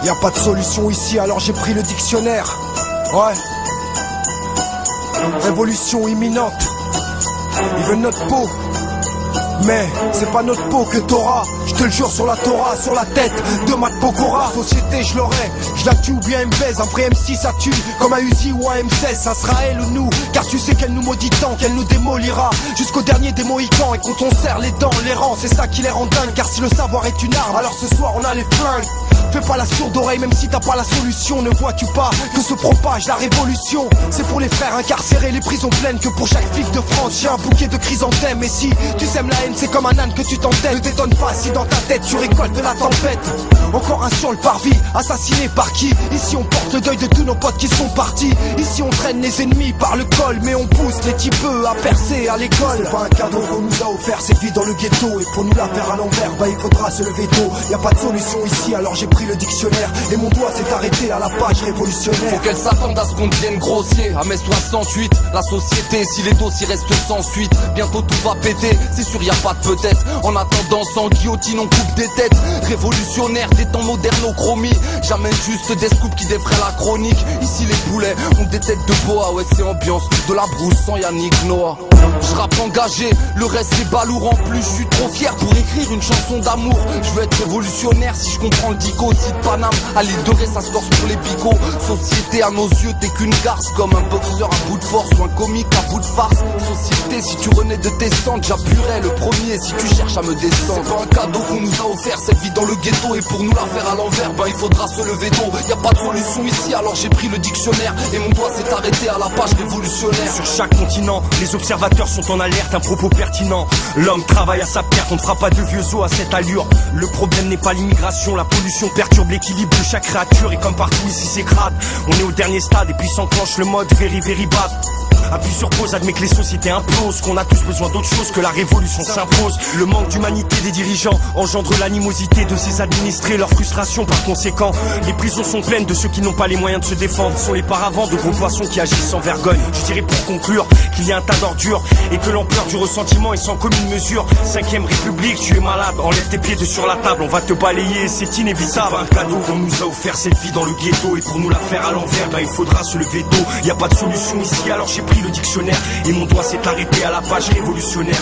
Y a pas de solution ici, alors j'ai pris le dictionnaire. Ouais. Révolution imminente. Ils veulent notre peau, mais c'est pas notre peau que t'auras. Je te le jure sur la Torah, sur la tête de Matt Pokora. Société je l'aurai, je la tue ou bien elle me baise. Un vrai MC ça tue, comme un Uzi ou un M16. Ça sera elle ou nous, car tu sais qu'elle nous maudit tant, qu'elle nous démolira jusqu'au dernier des Mohicans. Et quand on serre les dents, les rangs, c'est ça qui les rend dingues. Car si le savoir est une arme, alors ce soir on a les flingues. Fais pas la sourde oreille même si t'as pas la solution. Ne vois-tu pas que se propage la révolution? C'est pour les frères incarcérés, les prisons pleines, que pour chaque flic de France j'ai un bouquet de chrysanthèmes. Et si tu sèmes la haine, c'est comme un âne que tu t'entêtes. Ne t'étonne pas si dans ta tête tu récoltes de la tempête. Encore un sur le parvis, assassiné par qui? Ici on porte le deuil de tous nos potes qui sont partis. Ici on traîne les ennemis par le col, mais on pousse les typeux à percer à l'école. C'est pas un cadeau qu'on nous a offert, cette vie dans le ghetto. Et pour nous la faire à l'envers, bah il faudra se lever tôt. Y a pas de solution ici, alors j'ai pris le dictionnaire et mon doigt s'est arrêté à la page révolutionnaire. Faut qu'elle s'attende à ce qu'on devienne grossier. À mai 68, la société, si les dossiers restent sans suite, bientôt tout va péter, c'est sûr y a pas de peut-être. En attendant, sans guillotine on coupe des têtes. Révolutionnaire des temps modernes au chromie. J'amène juste des scoops qui défraient la chronique. Ici les poulets ont des têtes de boa. Ouais c'est ambiance de la brousse sans Yannick Noah. Je rappe engagé, le reste c'est balourd. En plus je suis trop fier pour écrire une chanson d'amour. Je veux être révolutionnaire si je comprends le dico. Si de Paname à l'île de Ré ça se corse pour les picots. Société à nos yeux t'es qu'une garce, comme un boxeur à bout de force ou un comique à bout de farce. Société si tu renais de tes cendres, j'appuierai le premier si tu cherches à me descendre. C'est pas un cadeau qu'on nous a offert, cette vie dans le ghetto. Et pour nous la faire à l'envers, ben il faudra se lever tôt. Y a pas de solution ici, alors j'ai pris le dictionnaire et mon doigt s'est arrêté à la page révolutionnaire. Sur chaque continent, les observateurs sont en alerte, un propos pertinent. L'homme travaille à sa perte, on ne fera pas de vieux os à cette allure. Le problème n'est pas l'immigration, la pollution perturbe l'équilibre de chaque créature. Et comme partout ici c'est crade, on est au dernier stade et puis s'enclenche le mode very very bad. Appuie sur pause, admet que les sociétés implosent, qu'on a tous besoin d'autre chose, que la révolution s'impose. Le manque d'humanité des dirigeants engendre l'animosité de ses administrés, leur frustration par conséquent. Les prisons sont pleines de ceux qui n'ont pas les moyens de se défendre. Sont les paravents de gros poissons qui agissent sans vergogne. Je dirais pour conclure qu'il y a un tas d'ordures et que l'ampleur du ressentiment est sans commune mesure. 5ème République, tu es malade, enlève tes pieds de sur la table, on va te balayer, c'est inévitable. C'est pas un cadeau qu'on nous a offert, cette vie dans le ghetto. Et pour nous la faire à l'envers, ben il faudra se lever tôt. Y a pas de solution ici, alors j'ai pris le dictionnaire et mon doigt s'est arrêté à la page révolutionnaire.